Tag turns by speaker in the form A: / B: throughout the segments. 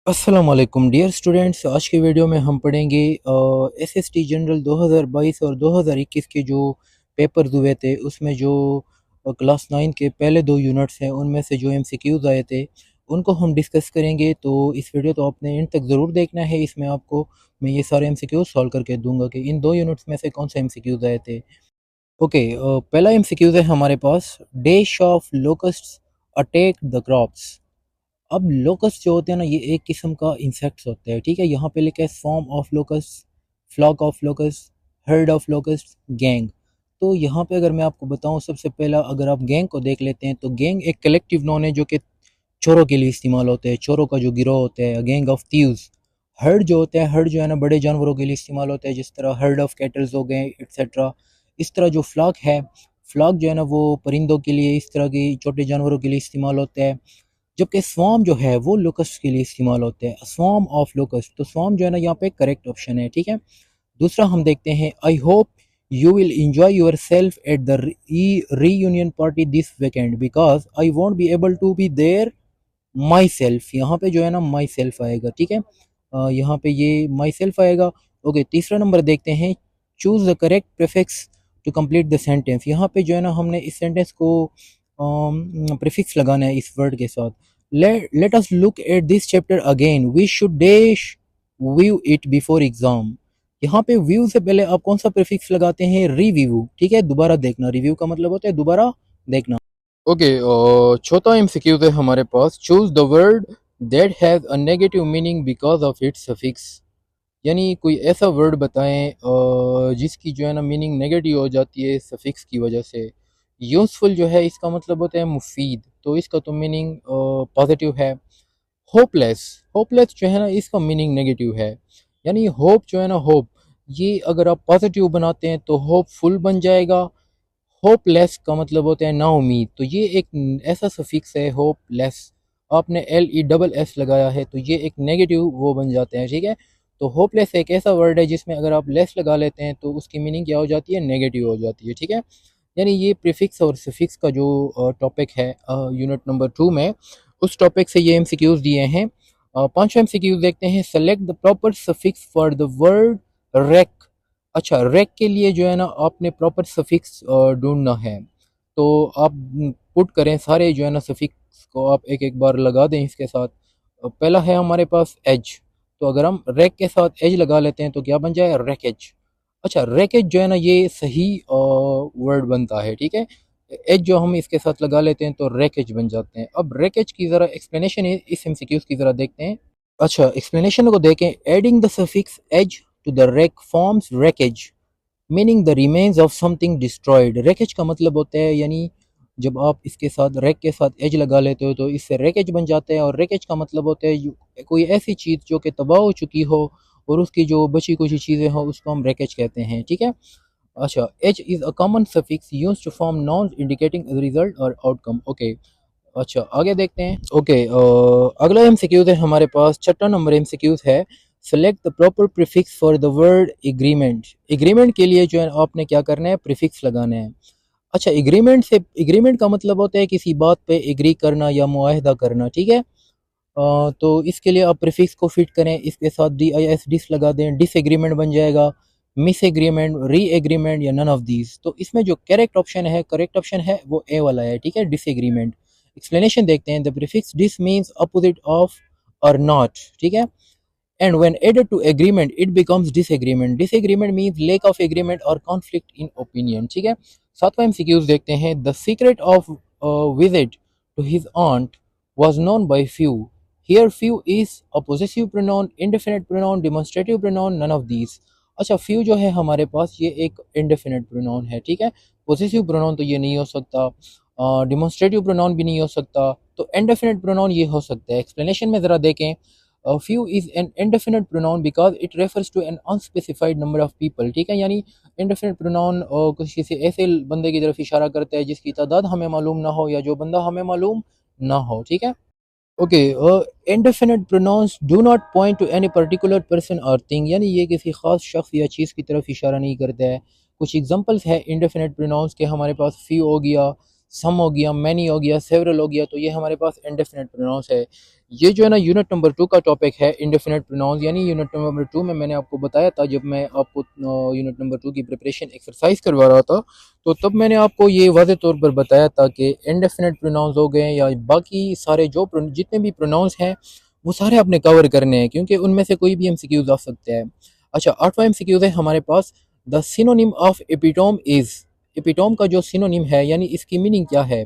A: अस्सलाम वालेकुम dear students. आज के वीडियो में हम पढ़ेंगे एसएसटी जनरल 2022 और 2021 के जो पेपर्स हुए थे उसमें जो क्लास 9 के पहले दो यूनिट्स हैं उनमें से जो एमसीक्यूज आए थे उनको हम डिस्कस करेंगे। तो इस वीडियो तो आपने इन तक ज़रूर देखना है। इसमें आपको मैं ये सारे एमसीक्यूज सॉल्व करके दूंगा कि इन दो यूनिट्स में से कौन सा एमसीक्यूज आए थे। ओके, पहला एमसीक्यूज है हमारे पास, dash of locusts attack the crops. अब लोकस्ट जो होते हैं ना, ये एक किस्म का इंसेक्ट्स होता है। ठीक है, यहाँ पे लिखा है swarm of locust, flock of locust, herd of locust, gang. तो यहाँ पे अगर मैं आपको बताऊँ, सबसे पहला अगर आप गैंग को देख लेते हैं तो गैंग एक कलेक्टिव नॉन है जो कि चोरों के लिए इस्तेमाल होता है, चोरों का जो गिरोह होता है, गैंग ऑफ थीव्स। हर्ड जो होता है, हर्ड जो है ना बड़े जानवरों के लिए इस्तेमाल होता है, जिस तरह हर्ड ऑफ कैटल्स हो गए एक्सेट्रा। इस तरह जो फ्लॉक है, फ्लॉक जो है ना वो परिंदों के लिए, इस तरह की छोटे जानवरों के लिए इस्तेमाल होता है। जबकि स्वार्म जो है वो लोकस्ट के लिए इस्तेमाल होते हैं, स्वार्म ऑफ लोकस्ट। तो स्वार्म जो है ना यहाँ पे करेक्ट ऑप्शन है। ठीक है, दूसरा हम देखते हैं, I hope you will enjoy yourself at the reunion party this weekend because I won't be able to be there myself. यहाँ पे जो है ना माई सेल्फ आएगा। ठीक है, यहाँ पे ये माई सेल्फ आएगा। ओके, तीसरा नंबर देखते हैं, choose the correct prefix to complete the sentence. यहाँ पे जो है ना हमने इस सेंटेंस को प्रीफिक्स लगाना है इस वर्ड के साथ। Let us look at this chapter again, we should dash view it before exam. यहाँ पे व्यू से पहले आप कौन सा प्रीफिक्स लगाते हैं? रिव्यू। ठीक है, दोबारा देखना। रिव्यू का मतलब होता है दोबारा देखना। ओके, चौथा एमसीक्यू है हमारे पास, choose the word that has a negative meaning because of its suffix. यानी कोई ऐसा वर्ड बताएं जिसकी जो है ना मीनिंग नेगेटिव हो जाती है सफिक्स की वजह से। यूजफुल जो है इसका मतलब होता है मुफीद, तो इसका तो मीनिंग पॉजिटिव है। होपलेस, होपलेस जो है ना इसका मीनिंग नेगेटिव है। यानी होप जो है ना, होप, ये अगर आप पॉजिटिव बनाते हैं तो होपफुल बन जाएगा। होपलेस का मतलब होता है ना उम्मीद, तो ये एक ऐसा सफिक्स है होपलेस। आपने LESS लगाया है तो ये एक नेगेटिव वो बन जाते हैं। ठीक है, तो होपलेस एक ऐसा वर्ड है जिसमें अगर आप लेस लगा लेते हैं तो उसकी मीनिंग क्या हो जाती है? नेगेटिव हो जाती है। ठीक है, यानी ये प्रीफिक्स और सफिक्स का जो टॉपिक है यूनिट नंबर 2 में, उस टॉपिक से ये एमसीक्यूज दिए हैं। पांचवा एमसीक्यूज देखते हैं, select the proper suffix for the word wreck. अच्छा, रेक के लिए जो है ना आपने प्रॉपर सफिक्स ढूंढना है। तो आप पुट करें सारे जो है ना सफिक्स को, आप एक एक बार लगा दें इसके साथ। पहला है हमारे पास एज, तो अगर हम रेक के साथ एज लगा लेते हैं तो क्या बन जाए? रेकेज। अच्छा, रेकेज जो है ना ये सही वर्ड बनता है। ठीक है, एज जो हम इसके साथ लगा लेते हैं तो रेकेज बन जाते हैं। अब रेकेज की ज़रा एक्सप्लेनेशन इस एमसीक्यूज की ज़रा देखते हैं। अच्छा, एक्सप्लेनेशन को देखें, adding the suffix age to the wreck forms wreckage, meaning the remains of something destroyed. Wreckage का मतलब होता है, यानी जब आप इसके साथ रेक के साथ एज लगा लेते हो तो इससे रेकेज बन जाता है। और रेकेज का मतलब होता है कोई ऐसी चीज़ जो कि तबाह हो चुकी हो और उसकी जो बची कुछ चीज़ें हो उसको हम रेकेज कहते हैं। ठीक है, अच्छा, age is a common suffix used to form noun indicating result और आउटकम। ओके, अच्छा आगे देखते हैं। ओके, अगला एमसीक्यूज है हमारे पास, छठा नंबर एमसीक्यूज है, select the proper prefix for the word agreement. Agreement के लिए जो है आपने क्या करना है? प्रीफिक्स लगाना है। अच्छा, एग्रीमेंट से, एग्रीमेंट का मतलब होता है किसी बात पे एग्री करना या मुआहदा करना। ठीक है, तो इसके लिए आप प्रीफिक्स को फिट करें, इसके साथ DIS डिस लगा दें, डिसएग्रीमेंट बन जाएगा, मिस एग्रीमेंट, री एग्रीमेंट या नन ऑफ दीज। तो इसमें जो करेक्ट ऑप्शन है वो ए वाला है। ठीक है, डिसएग्रीमेंट। एक्सप्लेनेशन देखते हैं, the prefix dis means opposite of और नॉट। ठीक है, and when added to agreement it becomes disagreement. Disagreement means lack of agreement or conflict in opinion. ठीक है, सातवां एमसीक्यूज देखते हैं, the secret of a visit to his aunt was known by few. Here few is a possessive pronoun, indefinite pronoun, demonstrative pronoun, none of these. अच्छा, few जो है हमारे पास ये एक indefinite pronoun है। ठीक है, possessive pronoun तो ये नहीं हो सकता, demonstrative pronoun भी नहीं हो सकता, तो indefinite pronoun ये हो सकता है। एक्सप्लेनेशन में ज़रा देखें, few is an indefinite pronoun because it refers to an unspecified number of people. ठीक है, यानी indefinite pronoun किसी ऐसे बंदे की तरफ इशारा करता है जिसकी तादाद हमें मालूम ना हो या जो बंदा हमें मालूम ना हो। ठीक है, okay, indefinite pronouns do not point to any particular person or thing, यानी ये किसी खास शख्स या चीज़ की तरफ इशारा नहीं करता है। कुछ एग्जांपल्स है indefinite pronouns के हमारे पास few हो गया, सम हो गया, मैनी हो गया, सेवरल हो गया, तो ये हमारे पास इंडेफिनेट प्रोनाउंस है। ये जो है ना यूनिट नंबर 2 का टॉपिक है इंडेफिनेट प्रोनाउंस, यानी यूनिट नंबर 2 में मैंने आपको बताया था जब मैं आपको यूनिट नंबर 2 की प्रिपरेशन एक्सरसाइज करवा रहा था, तो तब मैंने आपको ये वाज़े तौर पर बताया था कि इंडेफिनेट प्रोनाउंस हो गए या बाकी सारे जो जितने भी प्रोनाउंस हैं वो सारे आपने कवर करने हैं, क्योंकि उनमें से कोई भी एमसीक्यूज आ सकते हैं। अच्छा, 8वां एमसीक्यूज है हमारे पास, the synonym of epitome is. Epitome का जो सिनोनिम है यानी इसकी मीनिंग क्या है।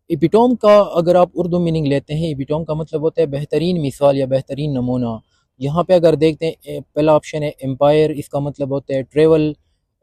A: एपिटोम का अगर आप उर्दू मीनिंग लेते हैं, एपिटोम का मतलब होता है बेहतरीन मिसाल या बेहतरीन नमूना। यहाँ पे अगर देखते हैं पहला ऑप्शन है एम्पायर, इसका मतलब होता है ट्रेवल।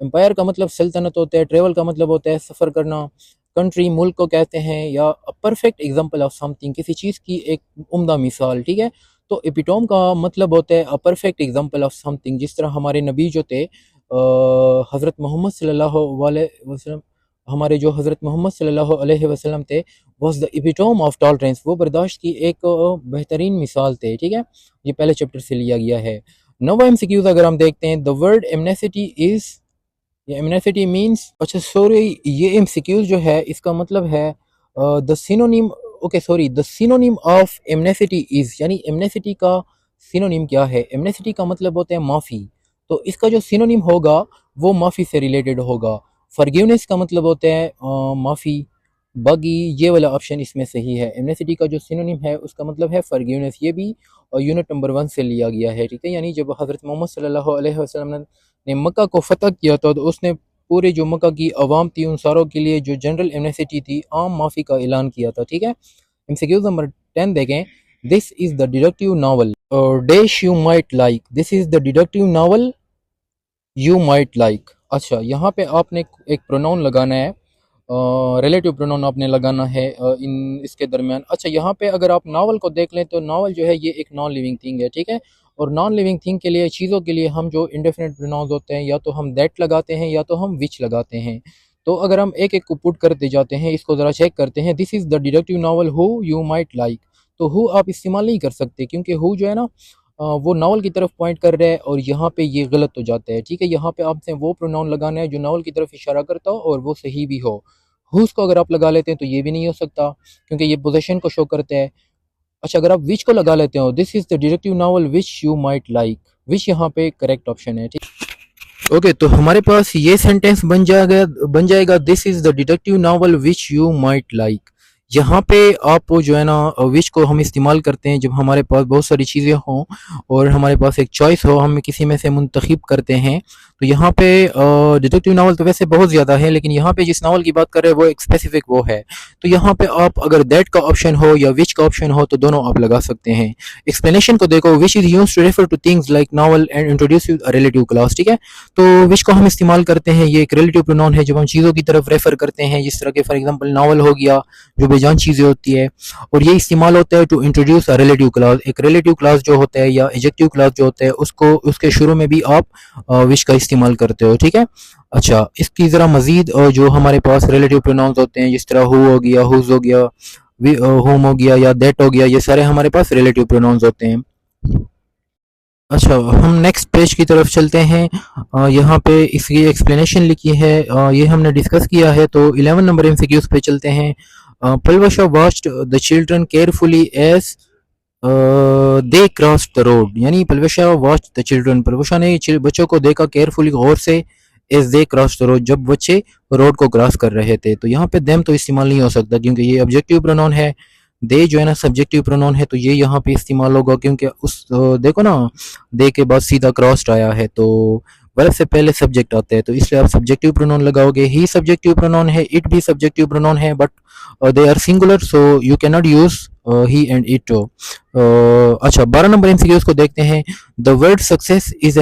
A: एम्पायर का मतलब सल्तनत होता है, ट्रेवल का मतलब होता है सफ़र करना। कंट्री मुल्क को कहते हैं, या परफेक्ट एग्जाम्पल ऑफ समथिंग, किसी चीज़ की एक उम्दा मिसाल, ठीक है। तो एपिटोम का मतलब होता है a perfect example of something. जिस तरह हमारे नबी जो थे हज़रत मोहम्मद सल्लल्लाहु अलैहि वसल्लम, हमारे जो हज़रत मोहम्मद सल्लल्लाहु अलैहि वसल्लम थे, was the epitome of tolerance, वो बर्दाश्त की एक बेहतरीन मिसाल थे, ठीक है। ये पहले चैप्टर से लिया गया है। नवा एमसीक्यूज अगर हम देखते हैं, द वर्ड एमनेसिटी इज, ये एमनेसिटी मीन्स, अच्छा सॉरी, ये एमसीक्यूज जो है इसका मतलब है the synonym, okay sorry, the synonym of amnesty is, यानी एमनेसिटी का सिनोनिम क्या है। एमनेसिटी का मतलब होता है माफ़ी, तो इसका जो सिनोनिम होगा वो माफ़ी से रिलेटेड होगा। फॉरगिवनेस का मतलब होता है माफ़ी। बाकी ये वाला ऑप्शन इसमें सही है। एमनेसिटी का जो सिनोनिम है उसका मतलब है फॉरगिवनेस। ये भी यूनिट नंबर 1 से लिया गया है, ठीक है। यानी जब हज़रत मोहम्मद सल्लल्लाहु अलैहि वसल्लम ने मक्का को फ़तह किया था, तो उसने पूरे जो मक्का की अवाम थी उन सारों के लिए जो जनरल एमनेसिटी थी, आम माफ़ी का ऐलान किया था, ठीक है। एमसीक्यूज नंबर 10 देखें, this is the deductive novel dash you might like, this is the deductive novel you might like. अच्छा, यहाँ पे आपने एक प्रोनाउन लगाना है, रिलेटिव प्रोनाउन आपने लगाना है इन इसके दरमियान। अच्छा, यहाँ पे अगर आप नावल को देख लें तो नावल जो है ये एक नॉन लिविंग थिंग है, ठीक है। और नॉन लिविंग थिंग के लिए, चीज़ों के लिए हम जो इंडेफिनिट प्रोनाउंस होते हैं, या तो हम दैट लगाते हैं या तो हम विच लगाते हैं। तो अगर हम एक एक को पुट करते जाते हैं, इसको ज़रा चेक करते हैं। This is the deductive novel who you might like, तो हु आप इस्तेमाल नहीं कर सकते, क्योंकि हु जो है ना वो नावल की तरफ पॉइंट कर रहा है और यहाँ पे ये गलत हो जाता है, ठीक है। यहाँ पे आपसे वो प्रोनाउन लगाना है जो नावल की तरफ इशारा करता हो और वो सही भी हो। हुज को अगर आप लगा लेते हैं तो ये भी नहीं हो सकता, क्योंकि ये पोजीशन को शो करता है। अच्छा, अगर आप विच को लगा लेते हो, this is the deductive novel which you might like, which यहाँ पे करेक्ट ऑप्शन है, ठीक। ओके, तो हमारे पास ये सेंटेंस बन जाएगा this is the deductive novel which you might like. यहाँ पे आप जो है ना विच को हम इस्तेमाल करते हैं जब हमारे पास बहुत सारी चीज़ें हों और हमारे पास एक चॉइस हो, हम किसी में से मुंतखब करते हैं। तो यहाँ पे डिटेक्टिव नावल तो वैसे बहुत ज़्यादा है, लेकिन यहाँ पे जिस नावल की बात कर रहे हैं वो एक स्पेसिफिक वो है। तो यहाँ पे आप अगर दैट का ऑप्शन हो या विच का ऑप्शन हो तो दोनों आप लगा सकते हैं। एक्सप्लेनेशन को देखो, which is used to refer to things like novel and introduce relative clause, ठीक है। तो विच को हम इस्तेमाल करते हैं, ये एक रिलेटिव प्रोनाउन है जब हम चीज़ों की तरफ रेफर करते हैं, जिस तरह के फॉर एग्जांपल नावल हो गया जो बेजान चीज़ें होती है, और ये इस्तेमाल होता है to introduce a relative clause. एक रिलेटिव क्लास जो होता है या एडजेक्टिव क्लास जो होता है उसको उसके शुरू में भी आप विच का इस्तेमाल करते हो, ठीक है। अच्छा, इसकी ज़रा मज़ीद जो हमारे पास रिलेटिव प्रोनाउंस होते हैं, जिस तरह हु हो गया, हुज हो गया, होम हो गया या दैट हो गया, ये सारे हमारे पास रिलेटिव प्रोनाउंस होते हैं। अच्छा, हम नेक्स्ट पेज की तरफ चलते हैं। यहाँ पे इसकी एक्सप्लेनेशन लिखी है, ये हमने डिस्कस किया है। तो 11 नंबर एमसीक्यूज पे चलते हैं। Palwasha watched the children carefully as they cross the road, यानी Palwasha watch the children, Palwasha ने बच्चों को देखा केयरफुली गौर से, as they cross the road, जब बच्चे रोड को क्रॉस कर रहे थे। तो यहाँ पे देम तो इस्तेमाल नहीं हो सकता क्योंकि ये ऑब्जेक्टिव प्रोनाउन है। दे जो है ना सब्जेक्टिव प्रोनाउन है, तो ये यहाँ पे इस्तेमाल होगा क्योंकि उस देखो ना, दे के बाद सीधा क्रॉस्ड आया है तो वर्ब से पहले सब्जेक्ट आता है, तो इसलिए आप सब्जेक्टिव प्रोनाउन लगाओगे। ही सब्जेक्टिव प्रोनाउन है, इट भी सब्जेक्टिव प्रोनाउन है, but they are singular, so you can not use he and it. अच्छा, 12 नंबर एमसीक्यूज को देखते हैं। The word success is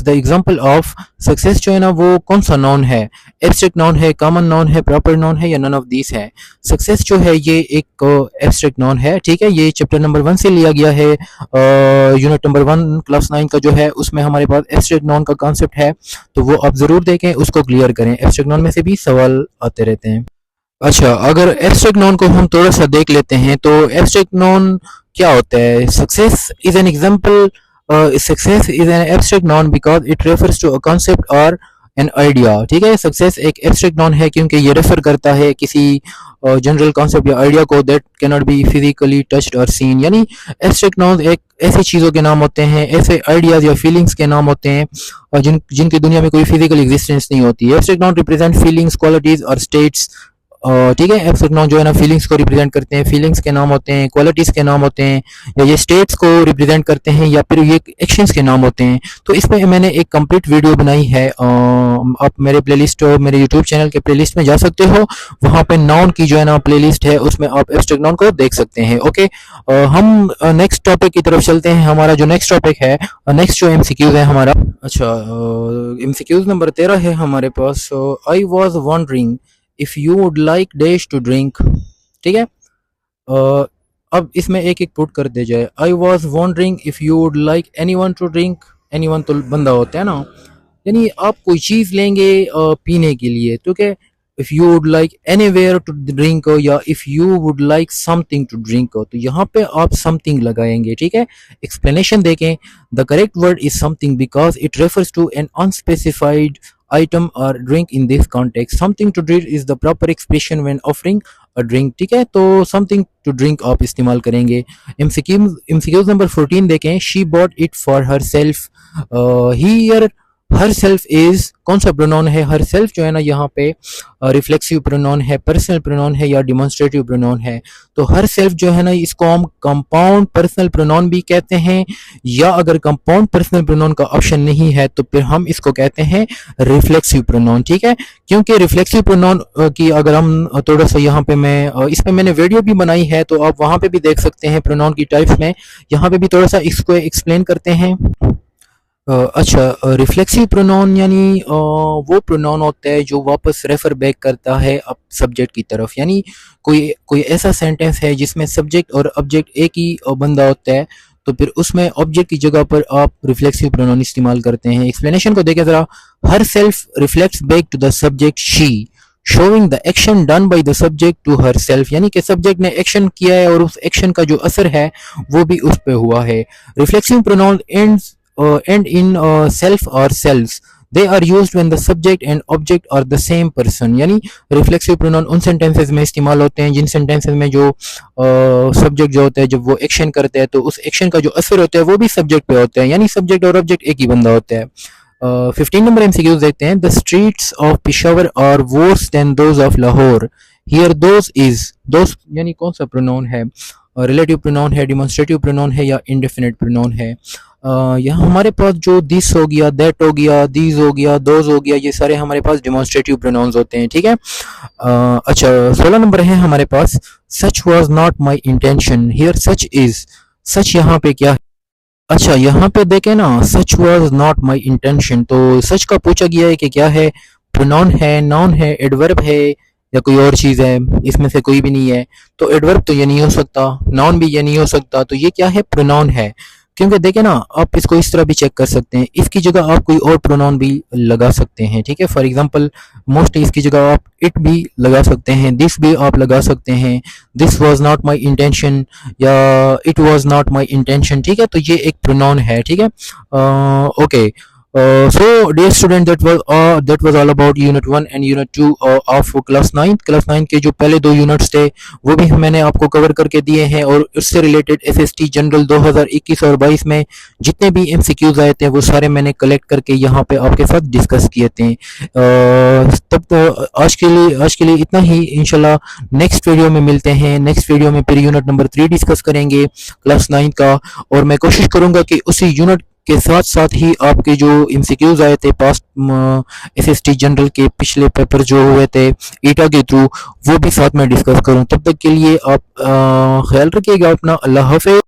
A: the example of, success जो है ना वो कौन सा नाउन है, एब्स्ट्रैक्ट नाउन है, कॉमन नाउन है, प्रॉपर नाउन है, या नन ऑफ दीस है। सक्सेस जो है ये एक एब्स्ट्रैक्ट नाउन है, ठीक है। ये चैप्टर नंबर 1 से लिया गया है। यूनिट नंबर 1 क्लास 9 का जो है उसमें हमारे पास एब्स्ट्रैक्ट नाउन का कॉन्सेप्ट है, तो वो आप जरूर देखें, उसको क्लियर करें। एब्स्ट्रैक्ट नाउन में से भी सवाल आते रहते हैं। अच्छा, अगर एब्स्ट्रैक्ट नोन को हम थोड़ा सा देख लेते हैं तो एब्स्ट्रैक्ट नोन क्या होता है। Success is an example, success is an abstract noun because it refers to a concept और एन आइडिया। ठीक है, सक्सेस एक एब्स्ट्रैक्ट नाउन है क्योंकि ये रेफर करता है किसी जनरल कॉन्सेप्ट या आइडिया को that can not be physically touched और सीन। यानी एब्स्ट्रैक्ट नाउन एक ऐसी चीज़ों के नाम होते हैं, ऐसे आइडियाज या फीलिंग्स के नाम होते हैं और जिनकी दुनिया में कोई फिजिकल एग्जिस्टेंस नहीं होती है। Abstract noun represent feelings, qualities और स्टेट्स। ठीक है, एब्स्ट्रैक्ट नाउन जो है ना फीलिंग्स को रिप्रेजेंट करते हैं, फीलिंग्स के नाम होते हैं, क्वालिटीज के नाम होते हैं, या ये स्टेट्स को रिप्रेजेंट करते हैं, या फिर ये एक्शंस के नाम होते हैं। तो इसमें मैंने एक कंप्लीट वीडियो बनाई है, आप मेरे प्लेलिस्ट मेरे यूट्यूब चैनल के प्लेलिस्ट में जा सकते हो, वहाँ पे नाउन की जो है ना प्लेलिस्ट है, उसमें आप एब्स्ट्रैक्ट नाउन को देख सकते हैं। ओके, हम नेक्स्ट टॉपिक की तरफ चलते हैं। हमारा जो नेक्स्ट टॉपिक है, नेक्स्ट जो एमसीक्यूज है हमारा, अच्छा एमसीक्यूज नंबर 13 है हमारे पास। I was wondering if you would like dash to drink. ठीक है, अब इसमें एक एक पुट कर दे जाए। I was wondering if you would like anyone to drink. Anyone तो बंदा होता है ना, यानी आप कोई चीज लेंगे पीने के लिए, ठीक है। If you would like anywhere to drink, या if you would like something to drink, तो यहाँ पे आप समथिंग लगाएंगे। ठीक है, एक्सप्लेनेशन देखें। The correct word is something because it refers to an unspecified item or drink in this context. Something to drink is the proper expression when offering a drink. ठीक है, तो something to drink आप इस्तेमाल करेंगे। MCQs number 14 देखें। She bought it for herself. Here herself is कौन सा pronoun है? herself जो है ना यहाँ पे रिफ्लेक्सिव प्रोनाउन है, पर्सनल प्रोनाउन है या डिमॉन्स्ट्रेटिव प्रोनाउन है। तो herself जो है ना इसको हम कंपाउंड पर्सनल प्रोनाउन भी कहते हैं, या अगर कंपाउंड पर्सनल प्रोनाउन का ऑप्शन नहीं है तो फिर हम इसको कहते हैं रिफ्लेक्सिव प्रोनाउन। ठीक है, क्योंकि रिफ्लेक्सिव प्रोनाउन की अगर हम थोड़ा सा यहाँ पे मैं इस पे मैंने वीडियो भी बनाई है, तो आप वहाँ पे भी देख सकते हैं प्रोनाउन की टाइप्स में। यहाँ पे भी थोड़ा सा इसको एक्सप्लेन करते हैं। अच्छा, रिफ्लेक्सिव प्रोनाउन यानी वो प्रोनाउन होता है जो वापस रेफर बैक करता है अब सब्जेक्ट की तरफ। यानी कोई कोई ऐसा सेंटेंस है जिसमें सब्जेक्ट और ऑब्जेक्ट एक ही बंदा होता है, तो फिर उसमें ऑब्जेक्ट की जगह पर आप रिफ्लेक्सिव प्रोनाउन इस्तेमाल करते हैं। एक्सप्लेनेशन को देखें जरा। Herself reflects back to the subject she, showing the action done by the subject to herself. यानी कि सब्जेक्ट ने एक्शन किया है और उस एक्शन का जो असर है वो भी उस पे हुआ है। Reflexive pronoun end in self or selves. They are used when the subject and object are the same person. यानी रिफ्लेक्सिव प्रोनाउन उन सेंटेंसेस में इस्तेमाल होते हैं जिन सेंटेंसेस में जो सब्जेक्ट जो होता है जब वो एक्शन करते हैं तो उस एक्शन का जो असर होता है वो भी सब्जेक्ट पे होता है, यानी सब्जेक्ट और ऑब्जेक्ट एक ही बंदा होता है। 15 नंबर एमसीक्यूज देखते हैं। The streets of Peshawar are worse than those of Lahore. Here those is, those यानी कौन सा प्रोनाउन है? रिलेटिव प्रोनाउन है, डिमॉन्स्ट्रेटिव प्रोनाउन है या इंडेफिनिट प्रोनाउन है? यहाँ हमारे पास जो दिस हो गया, दैट हो गया, दीज हो गया, दोज हो गया, ये सारे हमारे पास डिमॉन्स्ट्रेटिव प्रोनाउंस होते हैं। ठीक है, अच्छा 16 नंबर है हमारे पास। Such was not my intention. Here such is, such यहाँ पे क्या है? अच्छा यहाँ पे देखें ना, such was not my intention, तो सच का पूछा गया है कि क्या है? प्रोनाउन है, नाउन है, एडवर्ब है या कोई और चीज है? इसमें से कोई भी नहीं है, तो एडवर्ब तो ये नहीं हो सकता, नाउन भी ये नहीं हो सकता, तो ये क्या है? प्रोनाउन है। क्योंकि देखे ना, आप इसको इस तरह भी चेक कर सकते हैं, इसकी जगह आप कोई और प्रोनाउन भी लगा सकते हैं। ठीक है, फॉर एग्जांपल मोस्टली इसकी जगह आप इट भी लगा सकते हैं, दिस भी आप लगा सकते हैं, this was not my intention या it was not my intention. ठीक है, तो ये एक प्रोनाउन है। ठीक है, okay. So dear student, that was all about unit 1 and unit 2 of class 9 के जो पहले 2 यूनिट्स थे वो भी मैंने आपको कवर करके दिए हैं, और उससे रिलेटेड एसएसटी जनरल 2021 और 22 में जितने भी एमसीक्यूज आए थे वो सारे मैंने कलेक्ट करके यहाँ पे आपके साथ डिस्कस किए थे। तब तो आज के लिए इतना ही। इंशाल्लाह नेक्स्ट वीडियो में मिलते हैं। नेक्स्ट वीडियो में फिर यूनिट नंबर 3 डिस्कस करेंगे क्लास 9 का, और मैं कोशिश करूंगा कि उसी यूनिट के साथ साथ ही आपके जो एमसीक्यूज आए थे पास्ट एसएसटी जनरल के पिछले पेपर जो हुए थे ईटा के थ्रू, वो भी साथ में डिस्कस करूं। तब तक के लिए आप ख्याल रखिएगा अपना। अल्लाह हाफ़िज़।